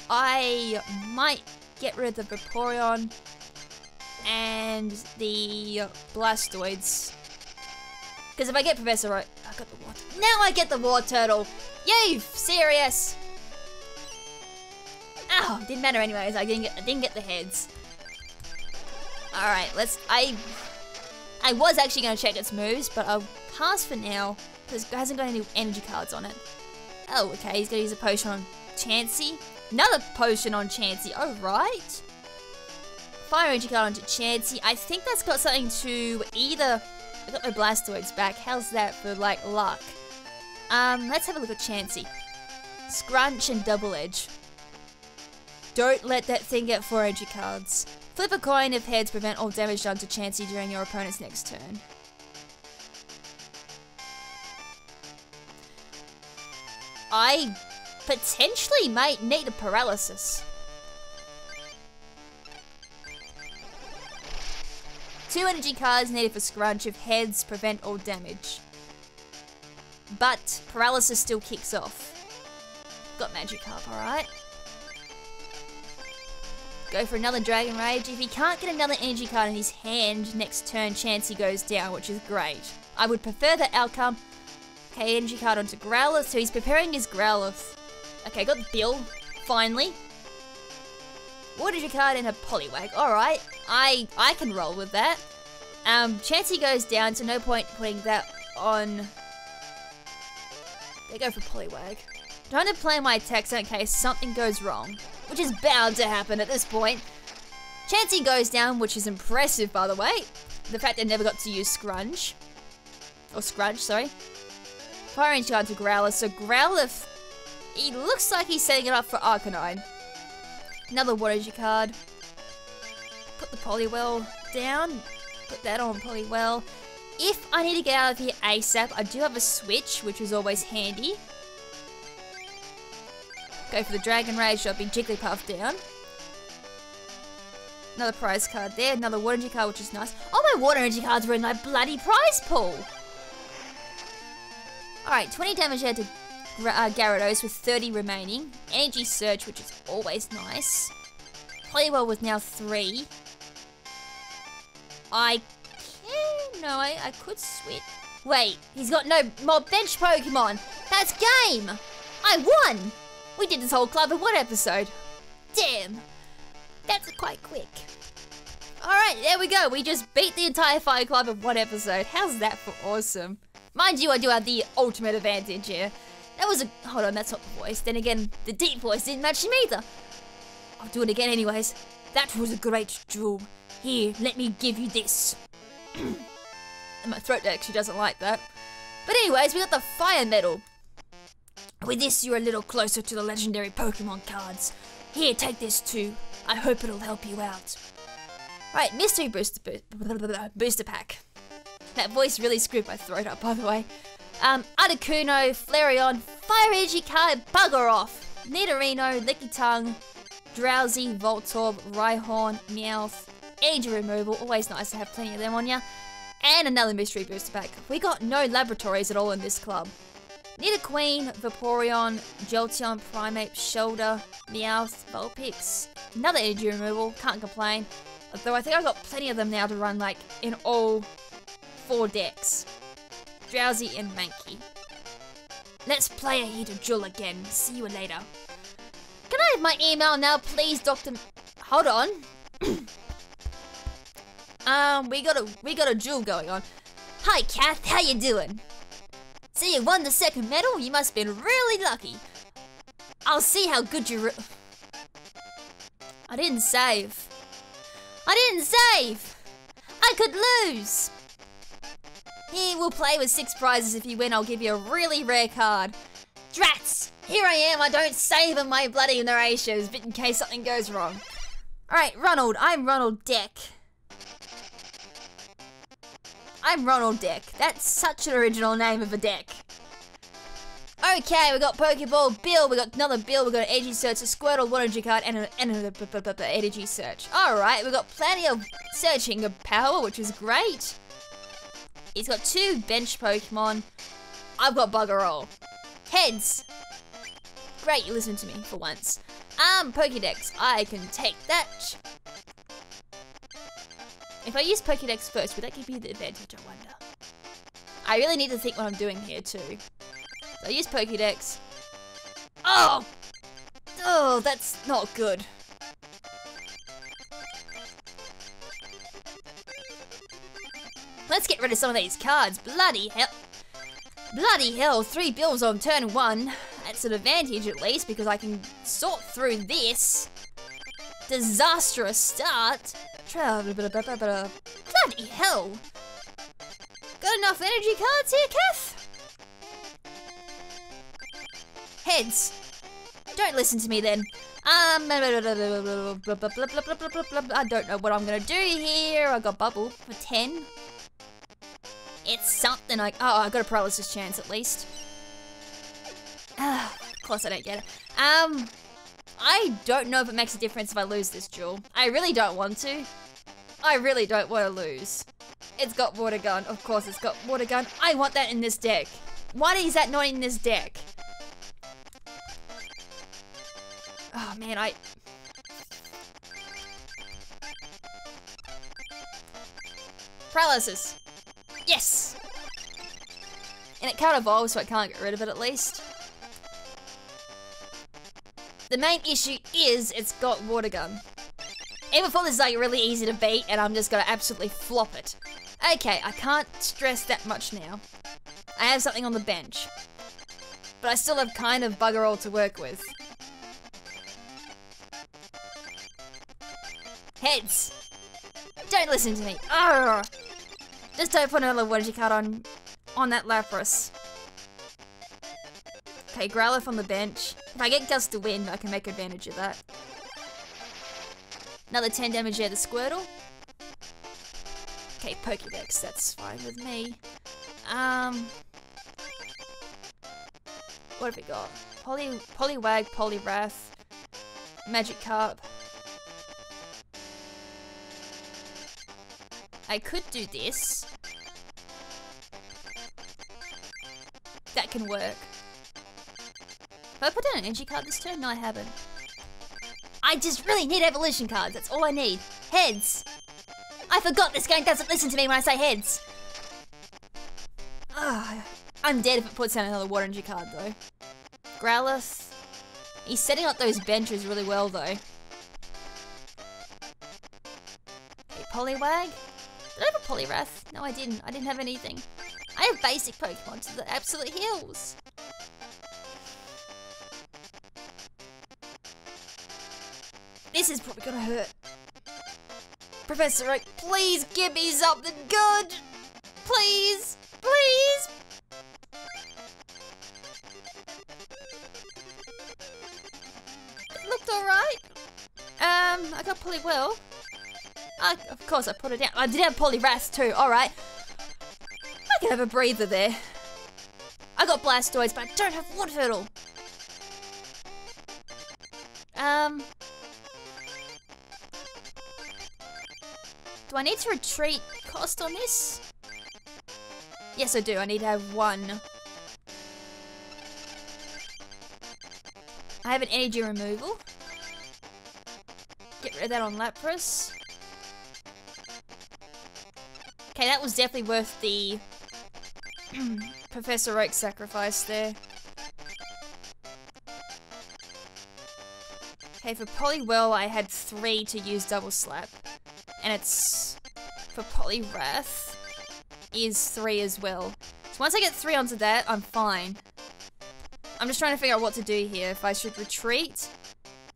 I might get rid of the Vaporeon and the Blastoids. Because if I get Professor Oak, I got the water. Now I get the War Turtle. You serious? Oh, didn't matter anyways. I didn't get the heads. All right, I was actually going to check its moves, but I'll pass for now because it hasn't got any energy cards on it. Oh, okay. He's going to use a potion on Chansey. Another potion on Chansey. Oh, right. Fire energy card onto Chansey. I think that's got something to either... I got my Blastoids back. How's that for, like, luck? Let's have a look at Chansey. Scrunch and Double Edge. Don't let that thing get 4 energy cards. Flip a coin if heads prevent all damage done to Chansey during your opponent's next turn. I potentially might need a paralysis. 2 energy cards needed for Scrunch if heads prevent all damage. But paralysis still kicks off. Got Magikarp, alright. Go for another Dragon Rage. If he can't get another energy card in his hand, next turn Chansey goes down, which is great. I would prefer that outcome. Okay, energy card onto Growlithe, so he's preparing his Growlithe. Okay, got Bill, finally. Water energy card and a Poliwag, alright. I can roll with that. Chansey goes down, so no point putting that on... They go for Poliwag. Trying to play my attacks in case something goes wrong, which is bound to happen at this point. Chansey goes down, which is impressive, by the way. The fact I never got to use Scrunch. Or Scrunch, sorry. Fire energy card to Growlithe, so Growlithe... He looks like he's setting it up for Arcanine. Another Water energy card. Put the Poliwell down. Put that on Poliwell. If I need to get out of here ASAP, I do have a switch, which is always handy. Go for the Dragon Rage, dropping Jigglypuff down. Another prize card there, another Water energy card, which is nice. Oh, my Water energy cards were in my bloody prize pool! Alright, 20 damage there to Gyarados with 30 remaining. Energy Surge, which is always nice. Poliwell with now 3. I could switch. Wait, he's got no more bench Pokemon. That's game! I won! We did this whole club in 1 episode. Damn. That's quite quick. Alright, there we go. We just beat the entire Fire Club in 1 episode. How's that for awesome? Mind you, I do have the ultimate advantage here. That was a... Hold on, that's not the voice. Then again, the deep voice didn't match him either. I'll do it again anyways. That was a great duel. Here, let me give you this. And my throat actually doesn't like that. But anyways, we got the Fire Medal. with this you're a little closer to the legendary Pokemon cards. Here, take this too. I hope it'll help you out. Right, mystery booster pack. That voice really screwed my throat up, by the way. Articuno, Flareon, Fire Energy card, Bugger Off, Nidorino, Lickitung, Drowsy, Voltorb, Rhyhorn, Meowth, Energy Removal, always nice to have plenty of them on ya, and another mystery booster pack. We got no laboratories at all in this club. Nidoqueen, Vaporeon, Jolteon, Primeape, Shoulder, Meowth, Vulpix, another Energy Removal, can't complain. Although I think I've got plenty of them now to run like in all 4 decks. Drowsy and Mankey. Let's play a heated duel again. See you later. Can I have my email now, please, Dr. Hold on. We got a duel going on. Hi, Kath. How you doing? So you won the second medal? You must have been really lucky. I'll see how good you. I didn't save. I could lose. Here, we'll play with 6 prizes. If you win, I'll give you a really rare card. Drats! Here I am, I don't save in my bloody narrations, but in case something goes wrong. Alright, Ronald, I'm Ronald Deck. That's such an original name of a deck. Okay, we got Pokeball, Bill, we got another Bill, we got an Energy Search, a Squirtle, Water Energy card, and an Energy Search. Alright, we got plenty of searching power, which is great. He's got 2 bench Pokemon. I've got Bugger All. Heads. Great, you listened to me for once. Pokédex. I can take that. If I use Pokédex first, would that give me the advantage, I wonder? I really need to think what I'm doing here too. So I use Pokédex. Oh! Oh, that's not good. Let's get rid of some of these cards. Bloody hell. Bloody hell, 3 bills on turn 1. That's an advantage at least because I can sort through this. Disastrous start. Bloody hell. Got enough energy cards here, Kath? Heads. Don't listen to me then. I don't know what I'm gonna do here. I got Bubble for 10. It's something like, oh, I got a paralysis chance at least. Of course I don't get it. I don't know if it makes a difference if I lose this duel. I really don't want to. I really don't want to lose. It's got Water Gun. Of course it's got Water Gun. I want that in this deck. Why is that not in this deck? Oh man, Paralysis. Yes! And it can't evolve, so I can't get rid of it at least. The main issue is it's got Water Gun. Even before this is like really easy to beat, and I'm just gonna absolutely flop it. Okay, I can't stress that much now. I have something on the bench. But I still have kind of Bugger All to work with. Heads! Don't listen to me. Arrgh. Just don't put another Water card on that Lapras. Okay, Growlithe on the bench. If I get Gust to Wind, I can make advantage of that. Another 10 damage there to Squirtle. Okay, Pokédex, that's fine with me. What have we got? Poliwag, Poliwrath, Magikarp. I could do this. That can work. Have I put down an energy card this turn? No, I haven't. I just really need evolution cards. That's all I need. Heads. I forgot this game doesn't listen to me when I say heads. I'm dead if it puts down another Water Energy card though. Growlithe. He's setting up those benches really well though. Okay, Poliwag. Did I have a Poliwrath? No, I didn't. I didn't have anything. I have basic Pokemon to the absolute hills. This is probably gonna hurt. Professor Oak, please give me something good. Please, please. I got Poliwhirl. Of course, I put it down. I did have Poliwrath too. Alright. I can have a breather there. I got Blastoise, but I don't have Water Turtle. Do I need to retreat cost on this? Yes, I do. I need to have 1. I have an energy removal. Get rid of that on Lapras. Okay, that was definitely worth the Professor Oak sacrifice there. Okay, for Poliwhirl, I had 3 to use Double Slap. And it's, for Poliwrath, is 3 as well. So once I get 3 onto that, I'm fine. I'm just trying to figure out what to do here. If I should retreat,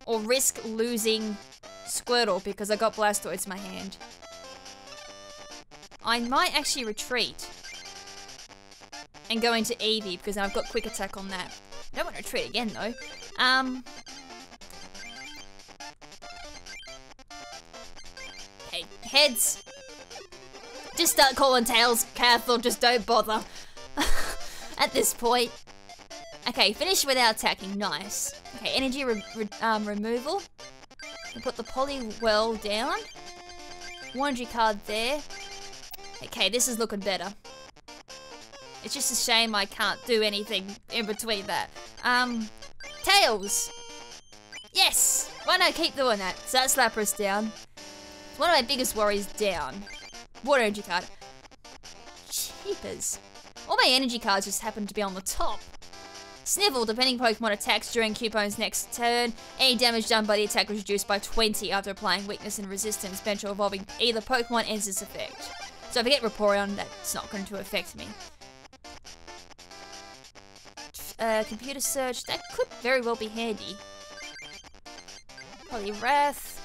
or risk losing Squirtle because I got Blastoise in my hand. I might actually retreat. And go into Eevee because I've got Quick Attack on that. I don't want to retreat again though. Okay, heads. Just start calling tails, Kath, or just don't bother. At this point. Okay, finish without attacking. Nice. Okay, energy removal. Put the Poliwhirl down. 100 card there. Okay, this is looking better. It's just a shame I can't do anything in between that. Tails! Yes! Why not keep doing that? So that's Lapras down. It's one of my biggest worries down. Water energy card. Cheapers. All my energy cards just happen to be on the top. Snivel, depending Pokemon attacks during Cupone's next turn. Any damage done by the attack was reduced by 20 after applying weakness and resistance. Eventually evolving either Pokemon ends this effect. So if I get Vaporeon, that's not going to affect me. Computer search, that could very well be handy. Poliwrath.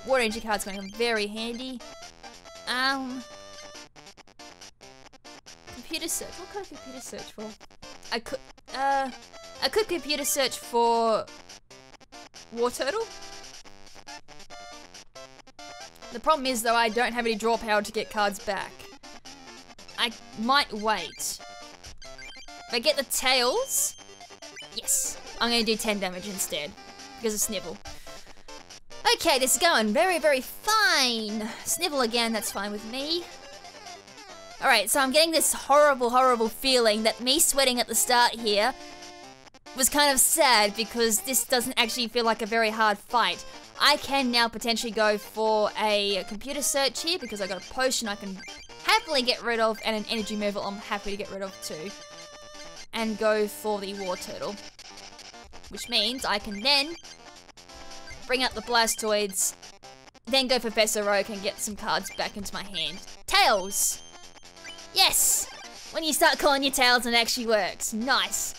Water energy card's going to come very handy. Computer search, what kind of computer search for? I could computer search for War Turtle. The problem is though I don't have any draw power to get cards back. I might wait. If I get the tails, yes, I'm gonna do 10 damage instead because of Snivel. Okay, this is going very, very fine. Snivel again, that's fine with me. Alright, so I'm getting this horrible, horrible feeling that me sweating at the start here was kind of sad because this doesn't actually feel like a very hard fight. I can now potentially go for a computer search here because I got a potion I can happily get rid of and an energy removal I'm happy to get rid of too. And go for the War Turtle. Which means I can then bring out the Blastoids, then go for Professor Oak and get some cards back into my hand. Tails! Yes! When you start calling your tails and it actually works. Nice.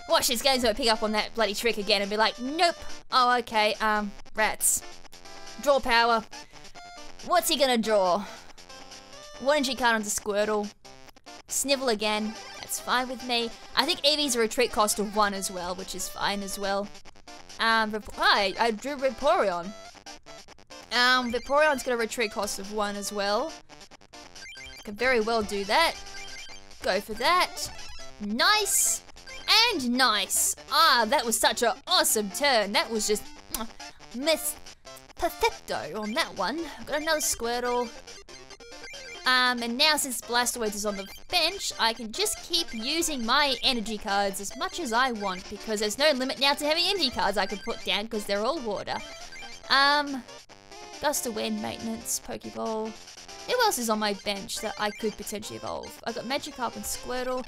Watch, this game's gonna pick up on that bloody trick again and be like, nope. Oh, okay, rats. Draw power. What's he gonna draw? 1 energy card onto Squirtle. Snivel again. That's fine with me. I think Eevee's a retreat cost of 1 as well, which is fine as well. I drew Vaporeon. Vaporeon's got a retreat cost of 1 as well. Could very well do that. Go for that. Nice. And nice. Ah, that was such an awesome turn. That was just Miss Perfecto on that one. Got another Squirtle. And now since Blastoise is on the bench, I can just keep using my energy cards as much as I want because there's no limit now to how many energy cards I can put down because they're all water. Gust of Wind, Maintenance, Pokeball. Who else is on my bench that I could potentially evolve? I've got Magikarp and Squirtle.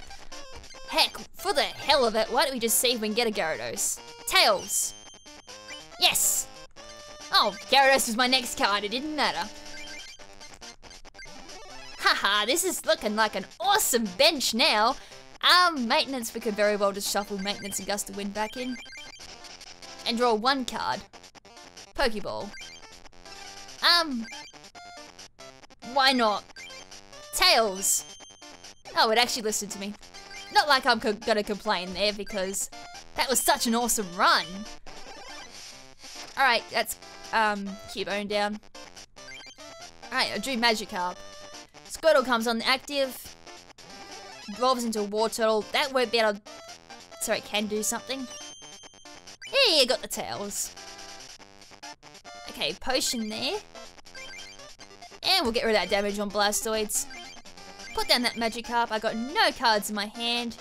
Heck, for the hell of it, why don't we just see if we can get a Gyarados? Tails! Yes! Oh, Gyarados was my next card, it didn't matter. Haha, this is looking like an awesome bench now. Maintenance, we could very well just shuffle Maintenance and Gust of Wind back in. And draw 1 card. Pokeball. Why not? Tails! Oh, it actually listened to me. Not like I'm gonna complain there because that was such an awesome run. Alright, that's Cubone down. Alright, I drew Magikarp. Squirtle comes on active. Evolves into a Wartortle. That won't be able to... So it can do something. Yeah, got the tails. Okay, potion there. And we'll get rid of that damage on Blastoids. Put down that Magikarp. I got no cards in my hand.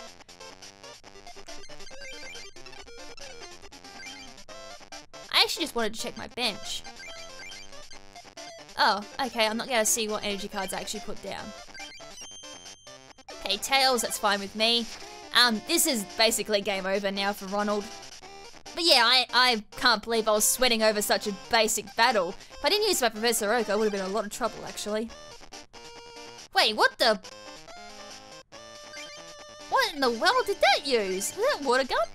I actually just wanted to check my bench. Oh, okay, I'm not going to see what energy cards I actually put down. Okay, tails, that's fine with me. This is basically game over now for Ronald. But yeah, I can't believe I was sweating over such a basic battle. If I didn't use my Professor Oak, I would have been in a lot of trouble, actually. Wait, what the... What in the world did that use? Was that water gun?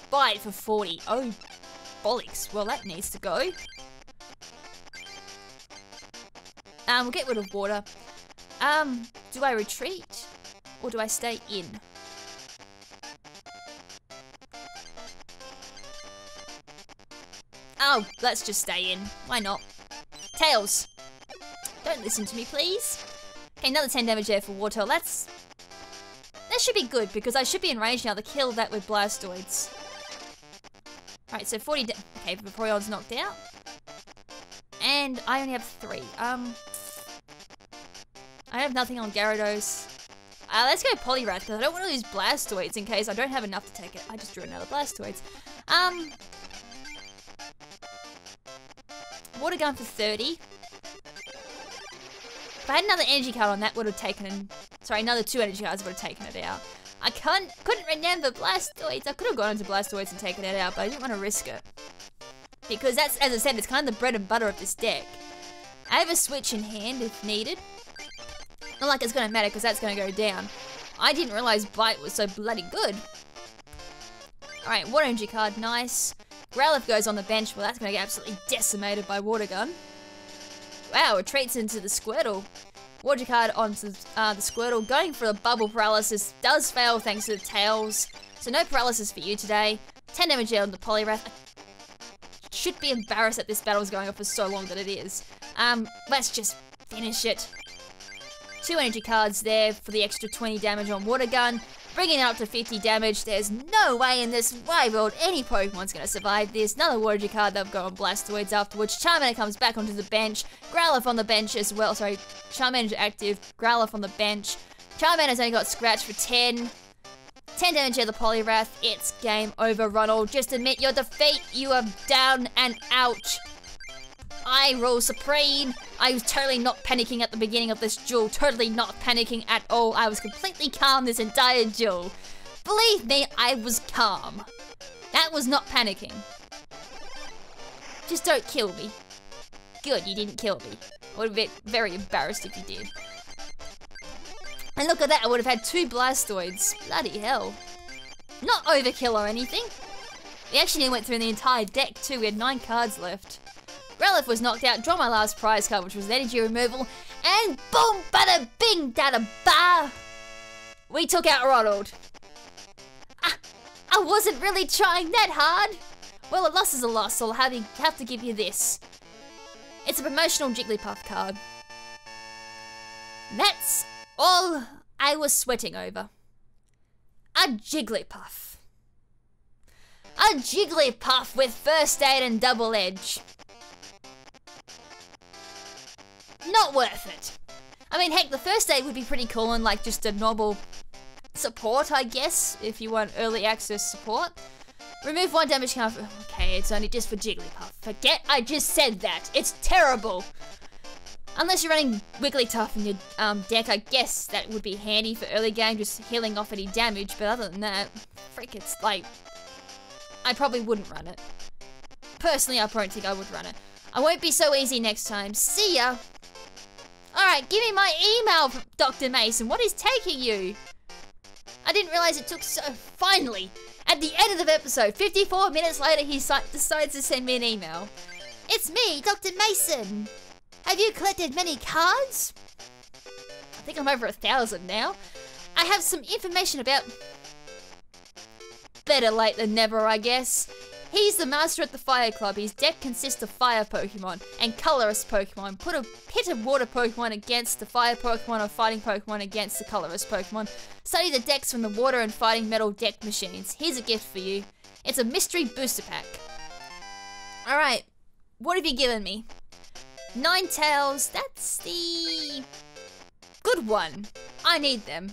Bite for 40. Oh, bollocks. Well, that needs to go. We'll get rid of water. Do I retreat? Or do I stay in? Oh, let's just stay in. Why not? Tails. Don't listen to me, please. Okay, another 10 damage there for Wartortle. That should be good, because I should be in range now to kill that with Blastoids. Alright, so 40 okay, Vaporeon's knocked out. And I only have 3. I have nothing on Gyarados. Let's go Poliwrath, because I don't want to lose Blastoids in case I don't have enough to take it. I just drew another Blastoids. Water Gun for 30. If I had another energy card on, that would have taken... Sorry, another 2 energy cards would have taken it out. I couldn't remember Blastoids. I could have gone into Blastoids and taken it out, but I didn't want to risk it. Because that's, as I said, it's kind of the bread and butter of this deck. I have a switch in hand if needed. Not like it's going to matter because that's going to go down. I didn't realise Bite was so bloody good. Alright, Water Energy card, nice. Growlithe goes on the bench, well that's going to get absolutely decimated by Water Gun. Wow, retreats into the Squirtle. Water card onto the Squirtle, going for the Bubble Paralysis, does fail thanks to the tails. So no paralysis for you today. 10 damage on the Poliwrath. I should be embarrassed that this battle is going on for so long that it is. Let's just finish it. 2 energy cards there for the extra 20 damage on Water Gun. Bringing it up to 50 damage. There's no way in this wide world any Pokemon's going to survive this. Another Water Energy card they've got on Blastoids afterwards. Charmander comes back onto the bench. Growlithe on the bench as well. Sorry, Charmander's active. Growlithe on the bench. Charmander's only got Scratch for 10. 10 damage of the Poliwrath. It's game over, Ronald. Just admit your defeat. You are down and out. I rule supreme. I was totally not panicking at the beginning of this duel. Totally not panicking at all. I was completely calm this entire duel. Believe me, I was calm. That was not panicking. Just don't kill me. Good, you didn't kill me. I would have been very embarrassed if you did. And look at that, I would have had 2 Blastoids. Bloody hell. Not overkill or anything. We actually went through the entire deck too. We had 9 cards left. Growlithe was knocked out, draw my last prize card, which was energy removal, and boom, bada, bing, dada, ba! We took out Ronald. I wasn't really trying that hard. Well, a loss is a loss, so I'll have to give you this. It's a promotional Jigglypuff card. That's all I was sweating over. A Jigglypuff. A Jigglypuff with first aid and double edge. Not worth it. I mean, heck, the first aid would be pretty cool and like just a normal support, I guess, if you want early access support. Remove 1 damage card. Okay, it's only just for Jigglypuff. Forget I just said that. It's terrible. Unless you're running Wigglytuff in your deck, I guess that would be handy for early game, just healing off any damage. But other than that, frick, it's like, I probably wouldn't run it. Personally, I don't think I would run it. I won't be so easy next time. See ya. Alright, give me my email, Dr. Mason. What is taking you? I didn't realize it took so... Finally, at the end of the episode, 54 minutes later, he decides to send me an email. It's me, Dr. Mason. Have you collected many cards? I think I'm over 1,000 now. I have some information about... Better late than never, I guess. He's the master at the Fire Club. His deck consists of fire Pokemon and colorless Pokemon. Put a pit of water Pokemon against the fire Pokemon or fighting Pokemon against the colorless Pokemon. Study the decks from the water and fighting metal deck machines. Here's a gift for you. It's a mystery booster pack. Alright, what have you given me? Ninetales, that's the good one. I need them.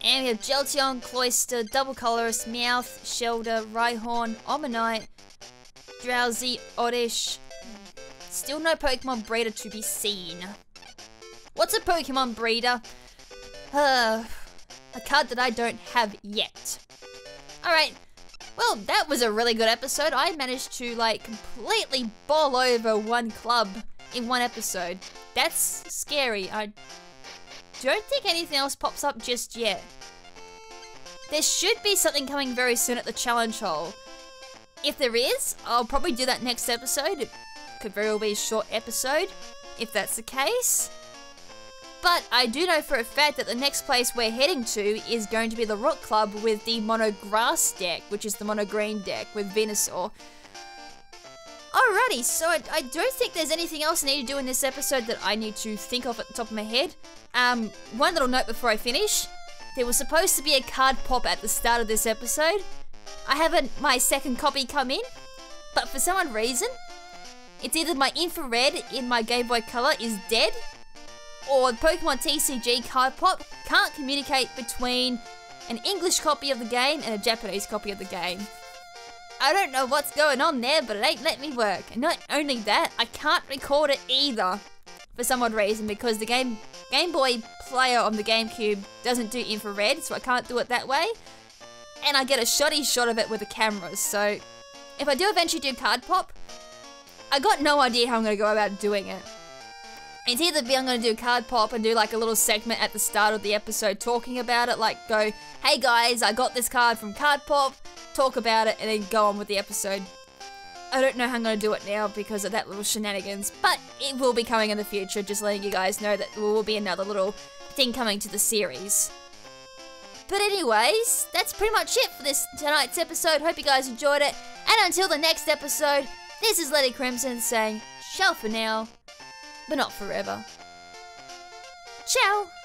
And we have Jolteon, Cloyster, Double Colorist, Meowth, Shelder, Rhyhorn, Omanyte, Drowsy, Oddish. Still no Pokemon Breeder to be seen. What's a Pokemon Breeder? A card that I don't have yet. Alright, well that was a really good episode. I managed to like completely bowl over one club in one episode. That's scary. I don't think anything else pops up just yet. There should be something coming very soon at the challenge hole. If there is, I'll probably do that next episode. It could very well be a short episode, if that's the case. But I do know for a fact that the next place we're heading to is going to be the Rock Club with the Mono Grass deck, which is the Mono Green deck with Venusaur. Alrighty, so I don't think there's anything else I need to do in this episode that I need to think of at the top of my head. One little note before I finish. There was supposed to be a card pop at the start of this episode. I haven't my second copy come in, but for some odd reason, it's either my infrared in my Game Boy Color is dead, or the Pokemon TCG card pop can't communicate between an English copy of the game and a Japanese copy of the game. I don't know what's going on there, but it ain't let me work. And not only that, I can't record it either for some odd reason because the Game Boy player on the GameCube doesn't do infrared, so I can't do it that way. And I get a shoddy shot of it with the cameras, so if I do eventually do card pop, I got no idea how I'm going to go about doing it. It's either I'm going to do card pop and do like a little segment at the start of the episode talking about it, like go, hey guys, I got this card from card pop, talk about it, and then go on with the episode. I don't know how I'm going to do it now because of that little shenanigans, but it will be coming in the future, just letting you guys know that there will be another little thing coming to the series. But anyways, that's pretty much it for tonight's episode. Hope you guys enjoyed it, and until the next episode, this is Lady KrimZen saying, ciao for now, but not forever. Ciao!